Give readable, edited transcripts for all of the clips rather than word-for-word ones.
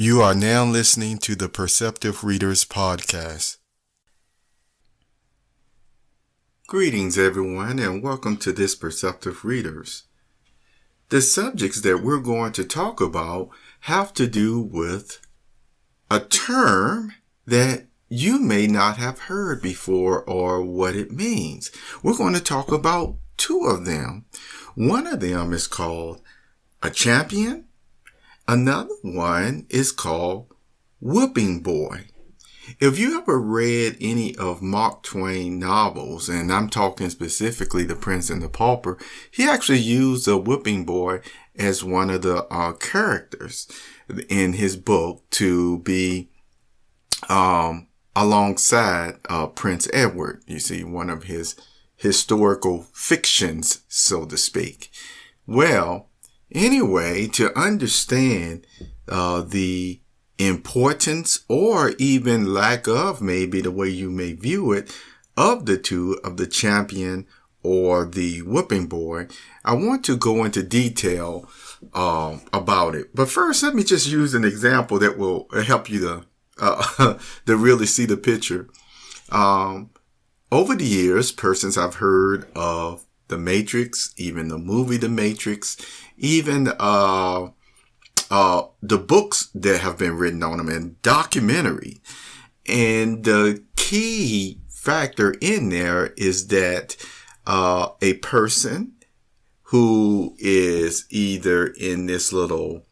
You are now listening to the Perceptive Readers Podcast. Greetings, everyone, and welcome to this Perceptive Readers. The subjects that we're going to talk about have to do with a term that you may not have heard before or what it means. We're going to talk about two of them. One of them is called a champion. Another one is called whooping boy. If you ever read any of Mark Twain novels, and I'm talking specifically The Prince and the Pauper, he actually used a whooping boy as one of the characters in his book to be alongside Prince Edward. You see, one of his historical fictions, so to speak. Well, anyway, to understand the importance or even lack of, maybe the way you may view it, of the two, of the champion or the whooping boy, I want to go into detail about it. But first, let me just use an example that will help you to really see the picture. Over the years, persons have heard of The Matrix, even the movie The Matrix, even the books that have been written on them and documentary. And the key factor in there is that a person who is either in this little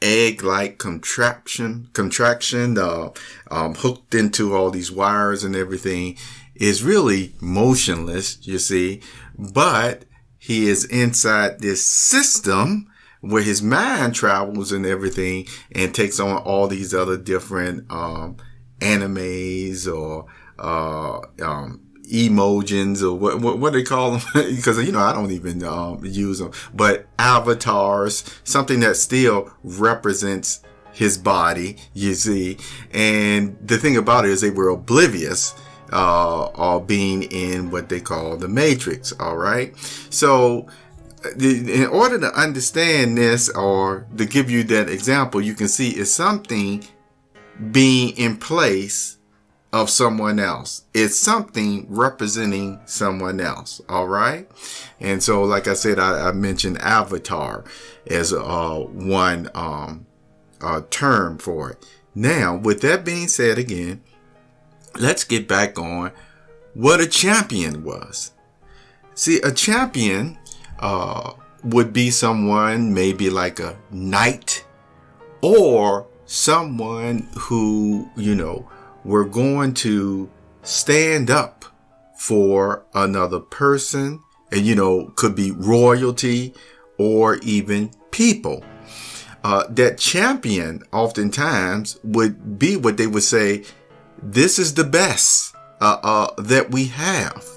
egg-like contraction, hooked into all these wires and everything, is really motionless, you see, but he is inside this system where his mind travels and everything and takes on all these other different animes or emojis or what they call them, because I don't even use them, but avatars, something that still represents his body, you see. And the thing about it is they were oblivious or being in what they call the Matrix. All right. So in order to understand this, or to give you that example, you can see it's something being in place of someone else. It's something representing someone else. All right. And so, like I said, I mentioned avatar as one term for it. Now, with that being said, again, let's get back on what a champion was. See, a champion would be someone maybe like a knight, or someone who, we're going to stand up for another person, and, could be royalty or even people. That champion oftentimes would be what they would say, this is the best that we have.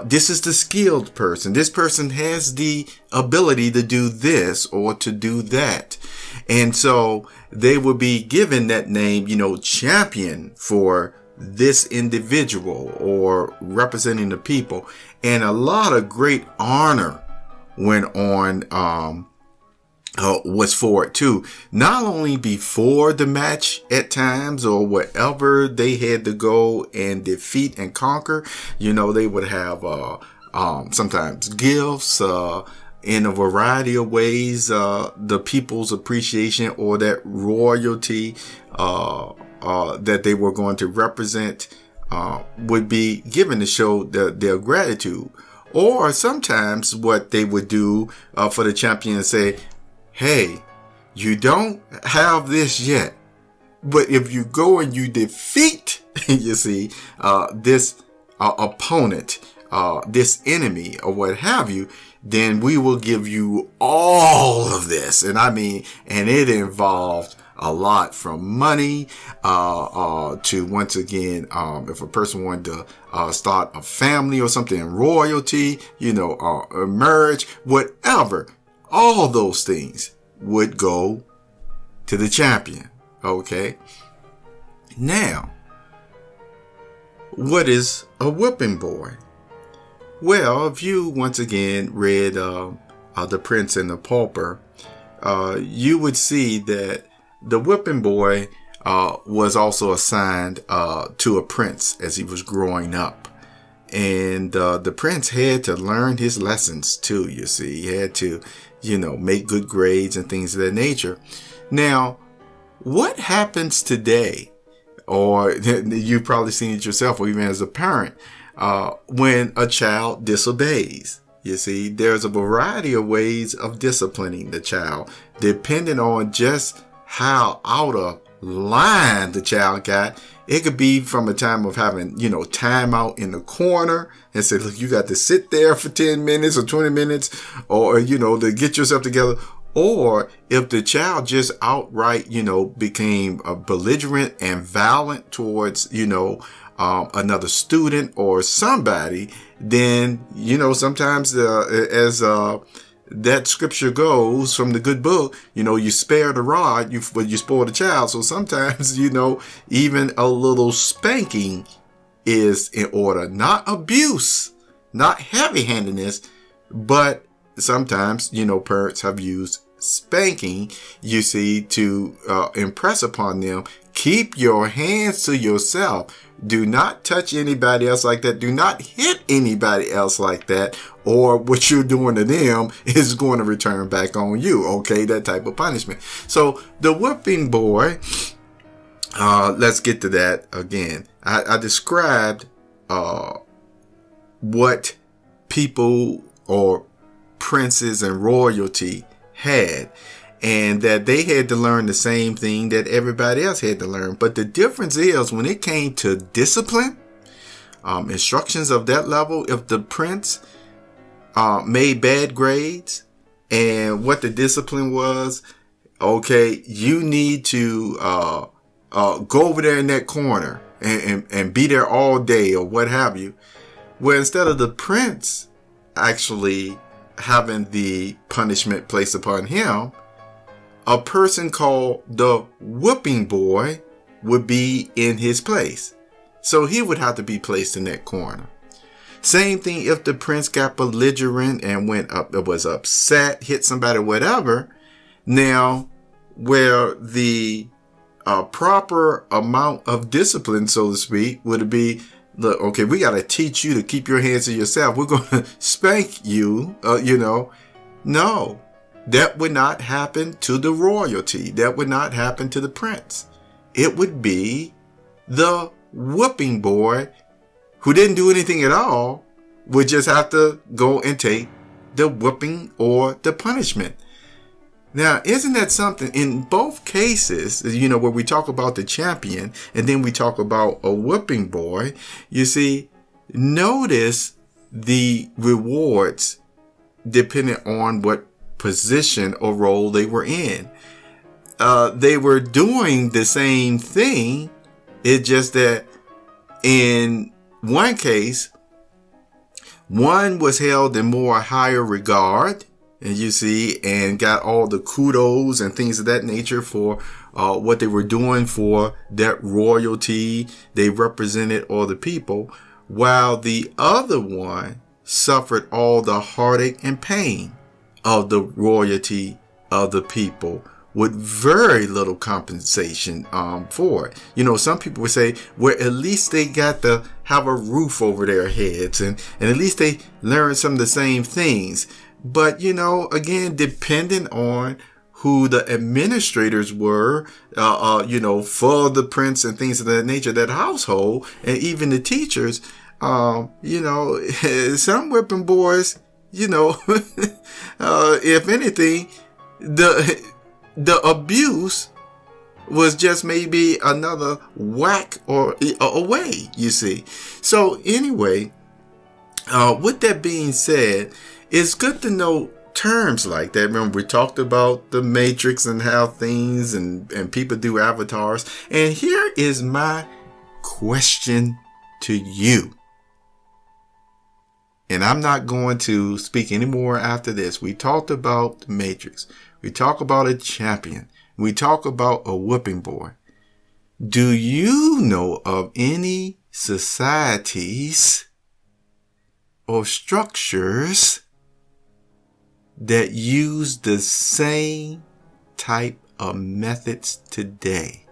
This is the skilled person. This person has the ability to do this or to do that. And so they will be given that name, champion for this individual or representing the people. And a lot of great honor went on, was for it too. Not only before the match at times or whatever they had to go and defeat and conquer, they would have sometimes gifts in a variety of ways, the people's appreciation or that royalty that they were going to represent would be given to show their gratitude. Or sometimes what they would do for the champion is say, hey, you don't have this yet, but if you go and you defeat, you see, this opponent, this enemy or what have you, then we will give you all of this. And it involved a lot, from money to, once again, if a person wanted to start a family or something, royalty, marriage, whatever. All those things would go to the champion. Okay. Now, what is a whooping boy? Well, if you once again read The Prince and the Pauper, you would see that the whipping boy was also assigned to a prince as he was growing up. And the prince had to learn his lessons too, you see. He had to, make good grades and things of that nature. Now, what happens today, or you've probably seen it yourself, or even as a parent, when a child disobeys? You see, there's a variety of ways of disciplining the child, depending on just how out of line the child got. It could be from a time of having, time out in the corner and say, look, you got to sit there for 10 minutes or 20 minutes or, to get yourself together. Or if the child just outright, became belligerent and violent towards, another student or somebody, then, sometimes as that scripture goes from the good book, you spare the rod, but you spoil the child. So sometimes, even a little spanking is in order. Not abuse, not heavy-handedness, but sometimes, parents have used spanking, you see, to impress upon them, keep your hands to yourself. Do not touch anybody else like that. Do not hit anybody else like that, or what you're doing to them is going to return back on you. Okay, that type of punishment. So the whipping boy, let's get to that again. I described what people or princes and royalty had, and that they had to learn the same thing that everybody else had to learn. But the difference is when it came to discipline, instructions of that level, if the prince made bad grades, and what the discipline was, okay, you need to go over there in that corner and be there all day or what have you. Where instead of the prince actually having the punishment placed upon him, a person called the whipping boy would be in his place. So he would have to be placed in that corner. Same thing if the prince got belligerent and was upset, hit somebody, whatever. Now, where the proper amount of discipline, so to speak, would be, look, okay, we got to teach you to keep your hands to yourself. We're going to spank you, No. That would not happen to the royalty. That would not happen to the prince. It would be the whipping boy who didn't do anything at all would just have to go and take the whipping or the punishment. Now, isn't that something? In both cases, where we talk about the champion and then we talk about a whipping boy, you see, notice the rewards depending on what position or role they were in. They were doing the same thing. It's just that in one case, one was held in more higher regard, and you see, and got all the kudos and things of that nature for what they were doing for that royalty they represented or the people, while the other one suffered all the heartache and pain of the royalty of the people with very little compensation for it. Some people would say, well, at least they got to have a roof over their heads and at least they learned some of the same things. But, again, depending on who the administrators were, for the prince and things of that nature, that household, and even the teachers, some whipping boys, if anything, the abuse was just maybe another whack or away, you see. So anyway, with that being said, it's good to know terms like that. Remember, we talked about the Matrix and how things and people do avatars. And here is my question to you. And I'm not going to speak anymore after this. We talked about the Matrix. We talk about a champion. We talk about a whipping boy. Do you know of any societies or structures that use the same type of methods today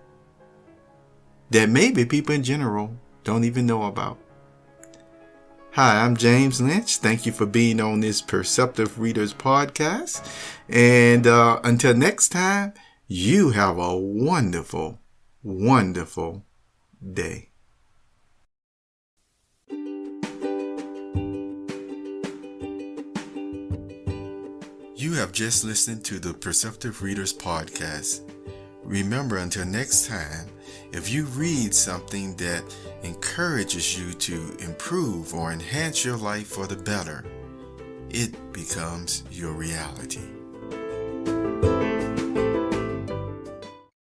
that maybe people in general don't even know about. Hi, I'm James Lynch. Thank you for being on this Perceptive Readers podcast. And until next time, you have a wonderful, wonderful day. You have just listened to the Perceptive Readers podcast. Remember, until next time, if you read something that encourages you to improve or enhance your life for the better, it becomes your reality.